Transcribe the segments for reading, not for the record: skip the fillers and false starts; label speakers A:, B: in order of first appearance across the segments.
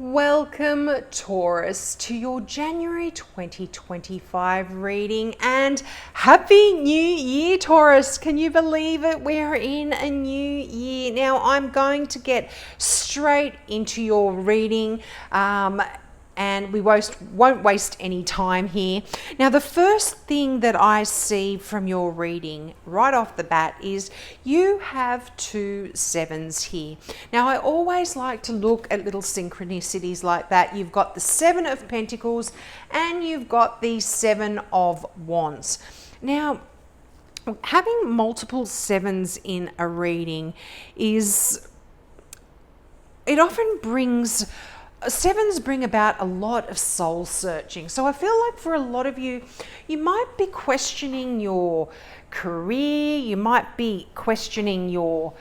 A: Welcome, Taurus, to your January 2025 reading, and Happy New Year, Taurus. Can you believe it? We're in a new year. Now, I'm going to get straight into your reading. And we won't waste any time here. Now, the first thing that I see from your reading right off the bat is you have 2 sevens here. Now, I always like to look at little synchronicities like that. You've got the 7 of Pentacles and you've got the 7 of Wands. Now, having multiple 7s in a reading it often brings... 7s bring about a lot of soul searching. So I feel like for a lot of you, you might be questioning your career, you might be questioning your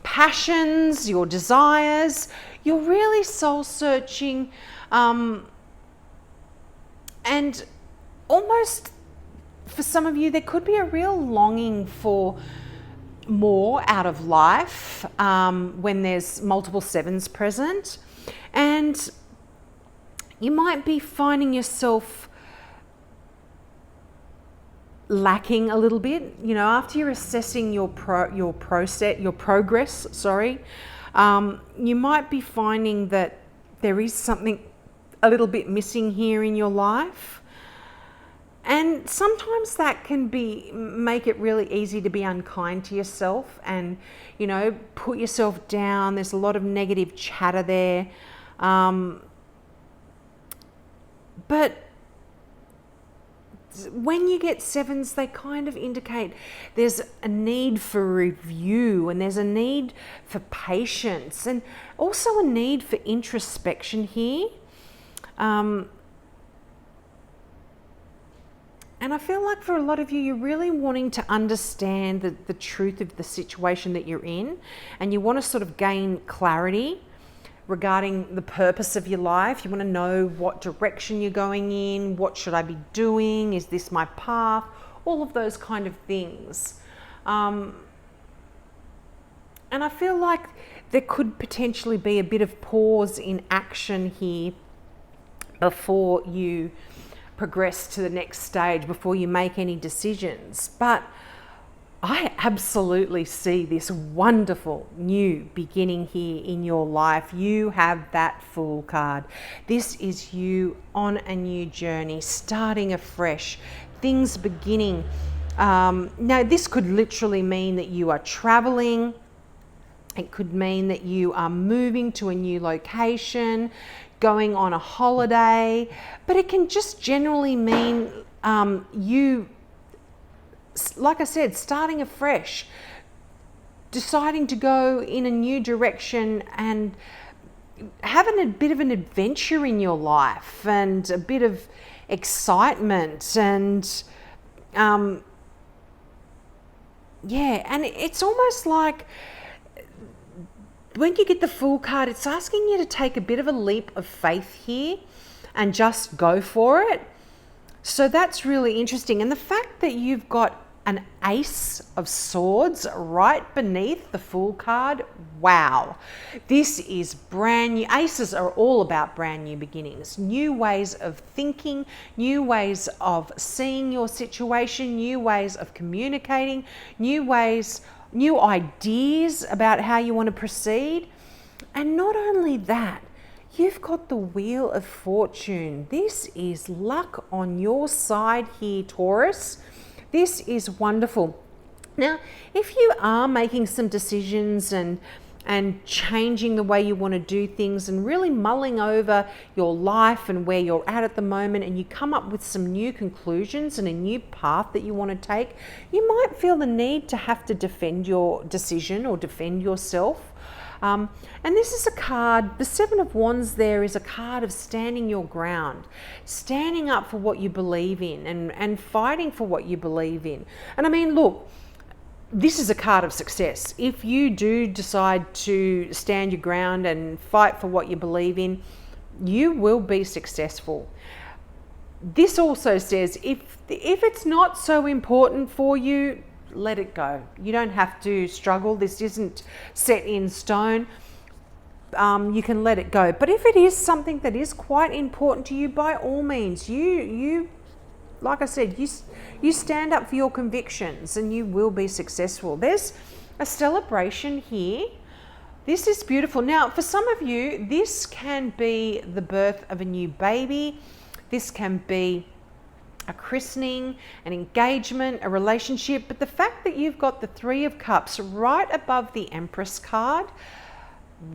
A: passions, your desires. You're really soul searching, and almost for some of you, there could be a real longing for more out of life when there's multiple 7s present. And you might be finding yourself lacking a little bit, after you're assessing your progress, you might be finding that there is something a little bit missing here in your life. And sometimes that can make it really easy to be unkind to yourself and, put yourself down. There's a lot of negative chatter there. But when you get 7s, they kind of indicate there's a need for review, and there's a need for patience, and also a need for introspection here. And I feel like for a lot of you, you're really wanting to understand the truth of the situation that you're in, and you want to sort of gain clarity regarding the purpose of your life. You want to know what direction you're going in, what should I be doing, is this my path, all of those kind of things. And I feel like there could potentially be a bit of pause in action here before you progress to the next stage, before you make any decisions. But I absolutely see this wonderful new beginning here in your life. You have that Fool card. This is you on a new journey, starting afresh, things beginning. Now, this could literally mean that you are traveling. It could mean that you are moving to a new location, going on a holiday, but it can just generally mean you, like I said, starting afresh, deciding to go in a new direction and having a bit of an adventure in your life and a bit of excitement and and it's almost like when you get the Fool card, it's asking you to take a bit of a leap of faith here and just go for it. So that's really interesting. And the fact that you've got an Ace of Swords right beneath the Fool card, wow. This is brand new. Aces are all about brand new beginnings, new ways of thinking, new ways of seeing your situation, new ways of communicating, new ideas about how you want to proceed. And not only that, you've got the Wheel of Fortune. This is luck on your side here, Taurus. This is wonderful. Now, if you are making some decisions and changing the way you want to do things and really mulling over your life and where you're at the moment, and you come up with some new conclusions and a new path that you want to take, you might feel the need to have to defend your decision or defend yourself. And this is a card, the 7 of Wands there is a card of standing your ground, standing up for what you believe in and fighting for what you believe in. And I mean, look, this is a card of success. If you do decide to stand your ground and fight for what you believe in, you will be successful. This also says if it's not so important for you, let it go. You don't have to struggle. This isn't set in stone. you can let it go. But if it is something that is quite important to you, by all means, you like I said, you stand up for your convictions and you will be successful. There's a celebration here. This is beautiful. Now, for some of you, this can be the birth of a new baby. This can be a christening, an engagement, a relationship. But the fact that you've got the Three of Cups right above the Empress card,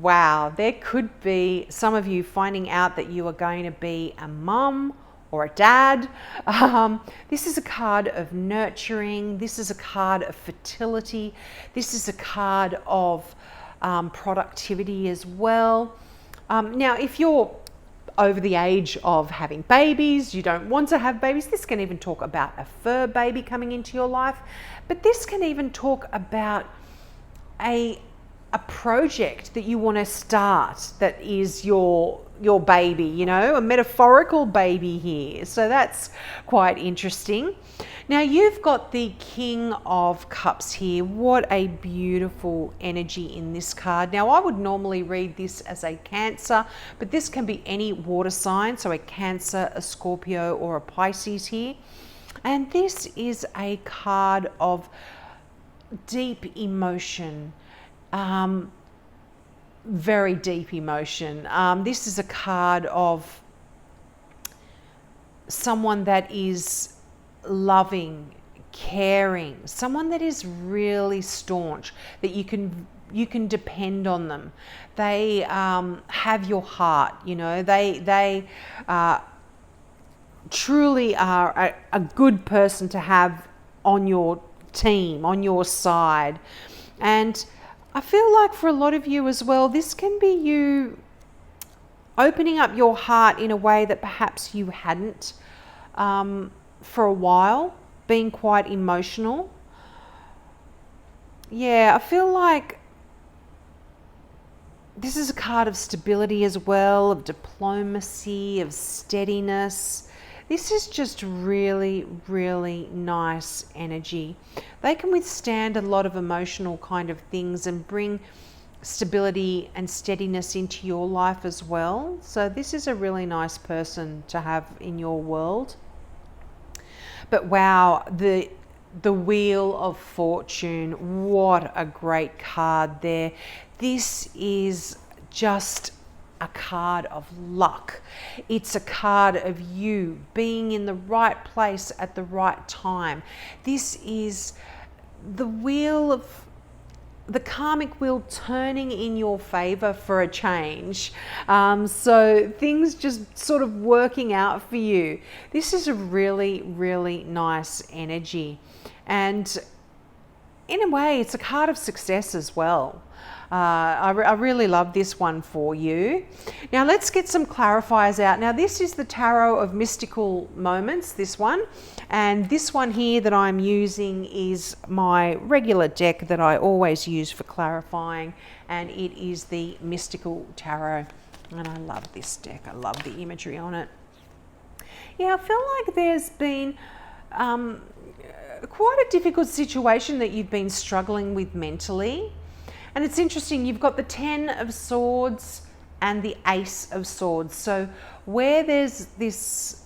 A: wow, there could be some of you finding out that you are going to be a mum or a dad. This is a card of nurturing. This is a card of fertility. This is a card of productivity as well. Now, if you're over the age of having babies, you don't want to have babies, this can even talk about a fur baby coming into your life. But this can even talk about a project that you want to start that is your baby, you know, a metaphorical baby here. So that's quite interesting. Now you've got the King of Cups here. What a beautiful energy in this card. Now I would normally read this as a Cancer, but this can be any water sign. So a Cancer, a Scorpio, or a Pisces here. And this is a card of deep emotion. Very deep emotion. This is a card of someone that is loving, caring, someone that is really staunch, that you can depend on them. They have your heart, you know, they truly are a good person to have on your team, on your side. And I feel like for a lot of you as well, this can be you opening up your heart in a way that perhaps you hadn't for a while, being quite emotional. Yeah, I feel like this is a card of stability as well, of diplomacy, of steadiness. This is just really, really nice energy. They can withstand a lot of emotional kind of things and bring stability and steadiness into your life as well. So this is a really nice person to have in your world. But wow, the Wheel of Fortune, what a great card there. This is just a card of luck. It's a card of you being in the right place at the right time. This is the wheel of the karmic wheel turning in your favor for a change. So things just sort of working out for you. This is a really, really nice energy. And in a way, it's a card of success as well. I really love this one for you. Now let's get some clarifiers out. Now this is the Tarot of Mystical Moments, this one. And this one here that I'm using is my regular deck that I always use for clarifying. And it is the Mystical Tarot. And I love this deck. I love the imagery on it. Yeah, I feel like there's been quite a difficult situation that you've been struggling with mentally. And it's interesting, you've got the 10 of Swords and the Ace of Swords. So where there's this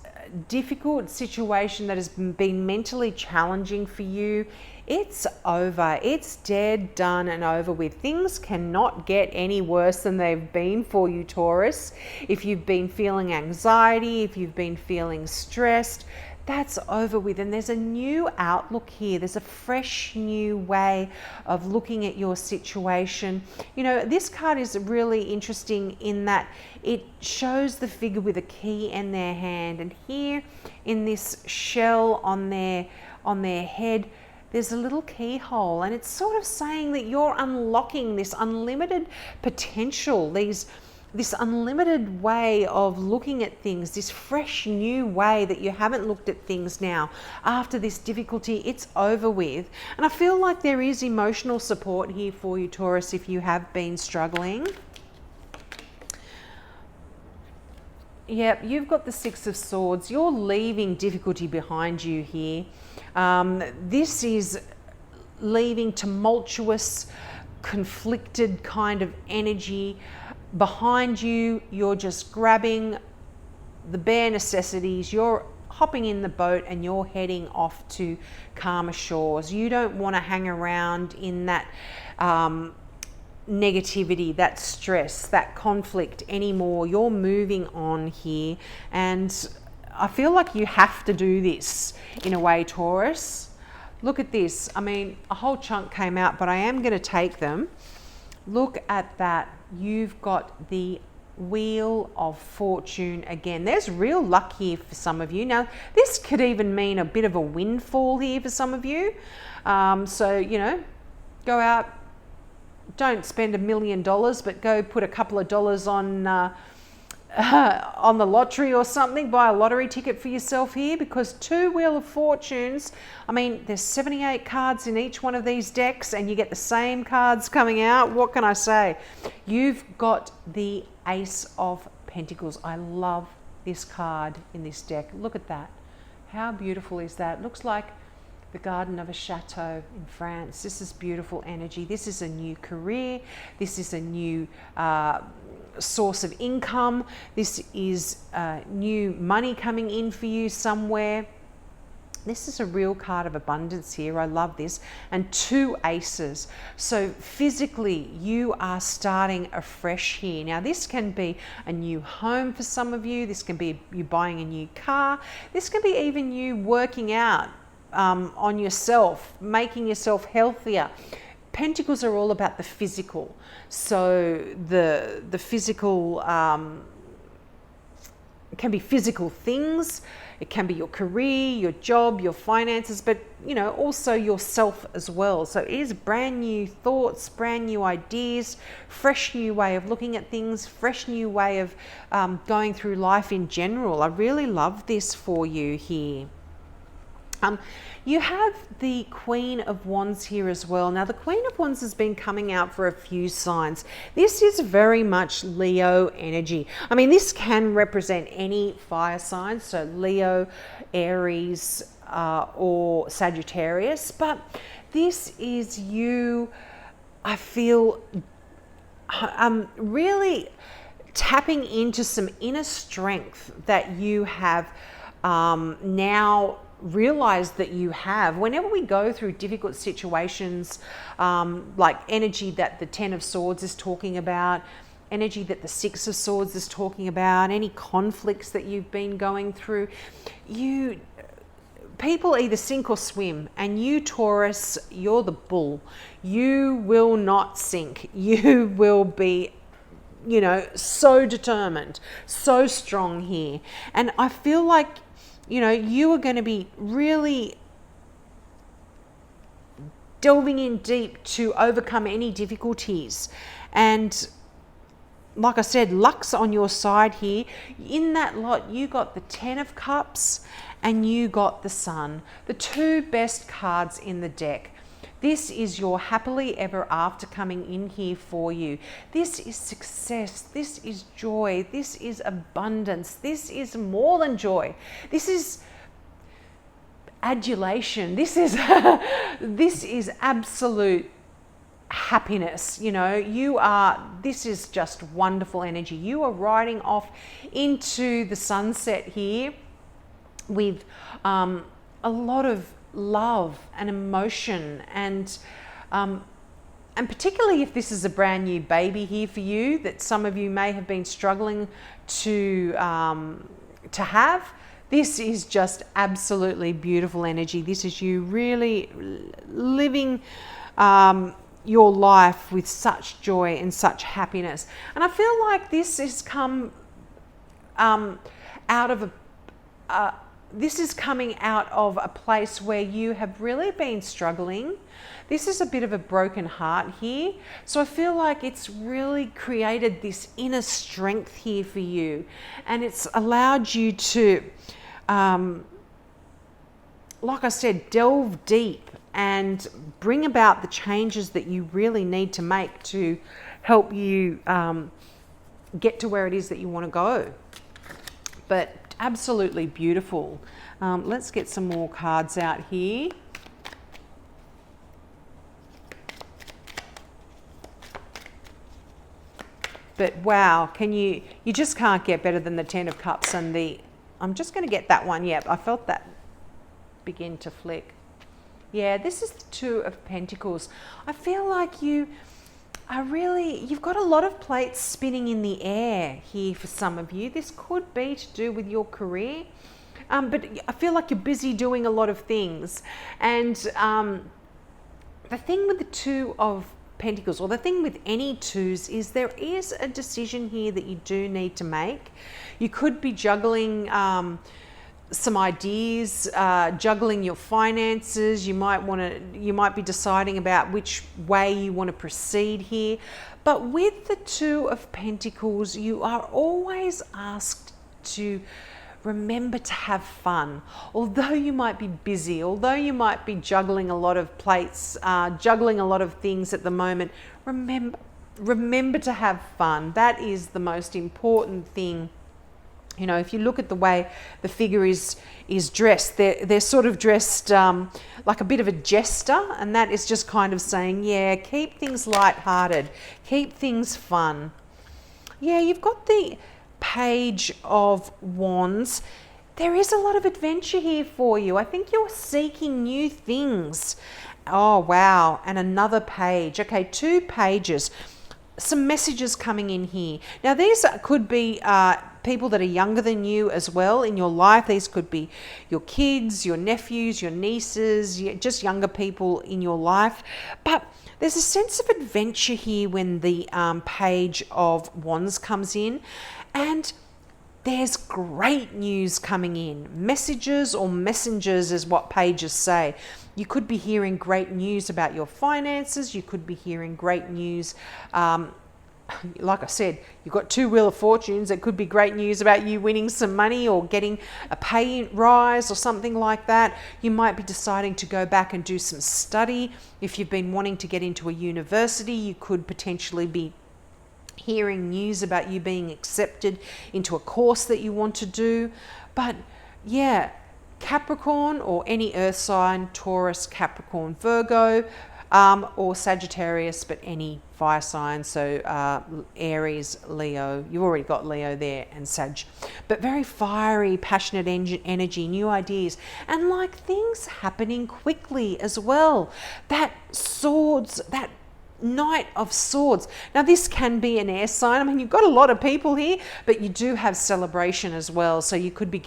A: difficult situation that has been mentally challenging for you, it's over. It's dead, done, and over with. Things cannot get any worse than they've been for you, Taurus. If you've been feeling anxiety, if you've been feeling stressed, that's over with. And there's a new outlook here. There's a fresh new way of looking at your situation. You know, this card is really interesting in that it shows the figure with a key in their hand. And here in this shell on their head, there's a little keyhole. And it's sort of saying that you're unlocking this unlimited potential, this unlimited way of looking at things, this fresh new way that you haven't looked at things now. After this difficulty, it's over with. And I feel like there is emotional support here for you, Taurus, if you have been struggling. Yep, you've got the Six of Swords. You're leaving difficulty behind you here. This is leaving tumultuous, conflicted kind of energy. behind you, you're just grabbing the bare necessities, you're hopping in the boat and you're heading off to calmer shores. You don't want to hang around in that negativity, that stress, that conflict anymore. You're moving on here, and I feel like you have to do this in a way, Taurus. Look at this. I mean, a whole chunk came out, but I am going to take them. Look at that. You've got the Wheel of Fortune again. There's real luck here for some of you. Now, this could even mean a bit of a windfall here for some of you. So, you know, go out, don't spend $1 million, but go put a couple of dollars on the lottery or something. Buy a lottery ticket for yourself here, because 2 Wheel of Fortunes, I mean, there's 78 cards in each one of these decks, and you get the same cards coming out. What can I say? You've got the Ace of Pentacles. I love this card in this deck. Look at that. How beautiful is that? Looks like the garden of a chateau in France. This is beautiful energy. This is a new career. This is a new source of income. This is new money coming in for you somewhere. This is a real card of abundance here. I love this. And 2 aces. So physically, you are starting afresh here. Now, this can be a new home for some of you. This can be you buying a new car. This can be even you working out on yourself, making yourself healthier. Pentacles are all about the physical. So the physical can be physical things. It can be your career, your job, your finances, but you know, also yourself as well. So it is brand new thoughts, brand new ideas, fresh new way of looking at things, fresh new way of going through life in general. I really love this for you here. You have the Queen of Wands here as well. Now, the Queen of Wands has been coming out for a few signs. This is very much Leo energy. I mean, this can represent any fire sign, so Leo, Aries, or Sagittarius, but this is you, I feel, really tapping into some inner strength that you have now realize that you have. Whenever we go through difficult situations, like energy that the 10 of Swords is talking about, energy that the 6 of Swords is talking about, any conflicts that you've been going through, people either sink or swim, and you, Taurus, you're the bull. You will not sink. You will be, you know, so determined, so strong here. And I feel like, you know, you are going to be really delving in deep to overcome any difficulties. And like I said, luck's on your side here. In that lot, you got the 10 of Cups and you got the Sun, the 2 best cards in the deck. This is your happily ever after coming in here for you. This is success. This is joy. This is abundance. This is more than joy. This is adulation. This is this is absolute happiness. You know, this is just wonderful energy. You are riding off into the sunset here with a lot of love and emotion, and particularly if this is a brand new baby here for you that some of you may have been struggling to have. This is just absolutely beautiful energy. This is you really living your life with such joy and such happiness. And I feel like this has come out of this is coming out of a place where you have really been struggling. This is a bit of a broken heart here. So I feel like it's really created this inner strength here for you. And it's allowed you to, like I said, delve deep and bring about the changes that you really need to make to help you get to where it is that you want to go. But absolutely beautiful. Let's get some more cards out here. But wow, you just can't get better than the Ten of Cups and I'm just going to get that one. Yeah, I felt that begin to flick. Yeah, this is the Two of Pentacles. I feel like you've got a lot of plates spinning in the air here for some of you. This could be to do with your career. But I feel like you're busy doing a lot of things. And the thing with the Two of Pentacles, or the thing with any twos, is there is a decision here that you do need to make. You could be juggling some ideas, juggling your finances. You might be deciding about which way you want to proceed here. But with the Two of Pentacles, you are always asked to remember to have fun. Although you might be busy, although you might be juggling a lot of plates, juggling a lot of things at the moment, remember to have fun. That is the most important thing. You know, if you look at the way the figure is dressed, they're sort of dressed like a bit of a jester, and that is just kind of saying, yeah, keep things lighthearted, keep things fun. Yeah, you've got the Page of Wands. There is a lot of adventure here for you. I think you're seeking new things. Oh, wow. And another page. Okay, 2 pages. Some messages coming in here. Now, these could be people that are younger than you as well in your life. These could be your kids, your nephews, your nieces, just younger people in your life. But there's a sense of adventure here when the Page of Wands comes in. And there's great news coming in. Messages or messengers is what pages say. You could be hearing great news about your finances. You could be hearing great news. Like I said, you've got 2 Wheel of Fortunes. It could be great news about you winning some money or getting a pay rise or something like that. You might be deciding to go back and do some study. If you've been wanting to get into a university, you could potentially be hearing news about you being accepted into a course that you want to do. But yeah, Capricorn or any earth sign, Taurus, Capricorn, Virgo, or Sagittarius, but any fire sign, so Aries, Leo. You've already got Leo there, and Sag. But very fiery, passionate energy, new ideas, and like things happening quickly as well. That Swords, that Knight of Swords. Now this can be an air sign. I mean, you've got a lot of people here, but you do have celebration as well. So you could be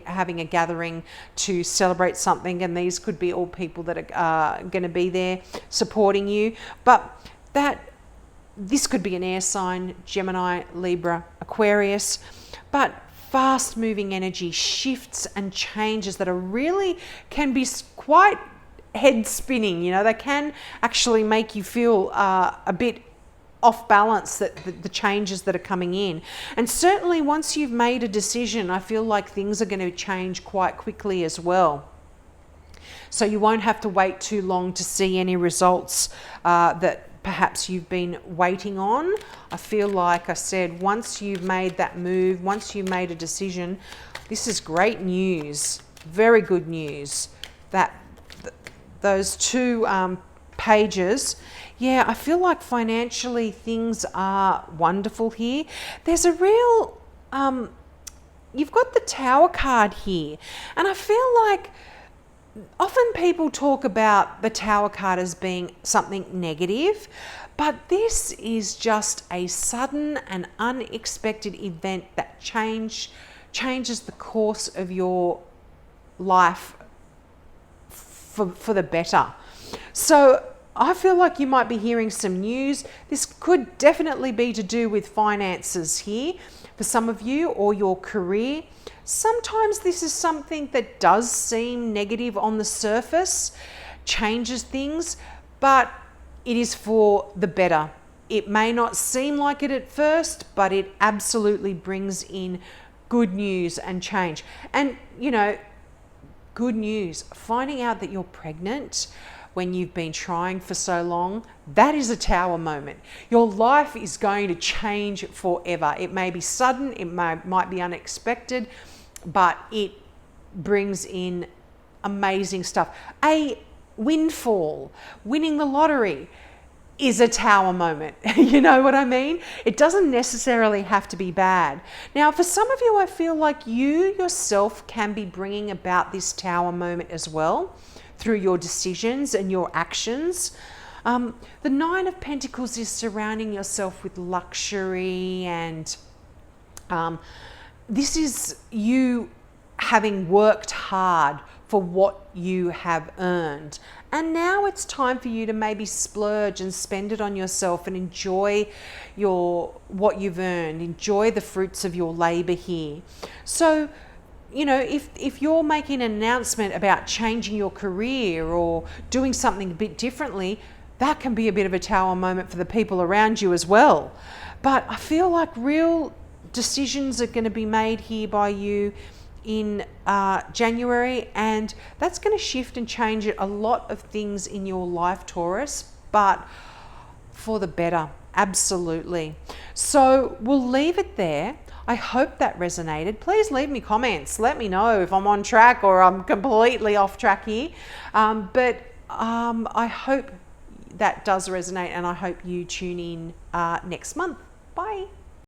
A: having a gathering to celebrate something, and these could be all people that are going to be there supporting you. But this could be an air sign, Gemini, Libra, Aquarius. But fast moving energy, shifts and changes that are really can be quite head spinning. You know, they can actually make you feel a bit off balance, that the changes that are coming in. And certainly once you've made a decision, I feel like things are going to change quite quickly as well. So you won't have to wait too long to see any results that perhaps you've been waiting on. I feel like I said, once you've made that move, once you've made a decision, this is great news, very good news. Those 2 pages, yeah, I feel like financially things are wonderful here. There's a real, you've got the Tower card here, and I feel like often people talk about the Tower card as being something negative, but this is just a sudden and unexpected event that changes the course of your life for the better. So I feel like you might be hearing some news. This could definitely be to do with finances here for some of you, or your career. Sometimes this is something that does seem negative on the surface, changes things, but it is for the better. It may not seem like it at first, but it absolutely brings in good news and change. And you know, good news, finding out that you're pregnant when you've been trying for so long, that is a Tower moment. Your life is going to change forever. It may be sudden, it might be unexpected, but it brings in amazing stuff. A windfall, winning the lottery. is a tower moment. You know what I mean? It doesn't necessarily have to be bad. Now, for some of you, I feel like you yourself can be bringing about this tower moment as well through your decisions and your actions. The Nine of Pentacles is surrounding yourself with luxury, and this is you having worked hard for what you have earned. And now it's time for you to maybe splurge and spend it on yourself and enjoy what you've earned, enjoy the fruits of your labor here. So, you know, if you're making an announcement about changing your career or doing something a bit differently, that can be a bit of a tower moment for the people around you as well. But I feel like real decisions are going to be made here by you in January, and that's going to shift and change a lot of things in your life, Taurus, but for the better, absolutely. So we'll leave it there. I hope that resonated. Please leave me comments. Let me know if I'm on track or I'm completely off track here. But I hope that does resonate, and I hope you tune in next month. Bye.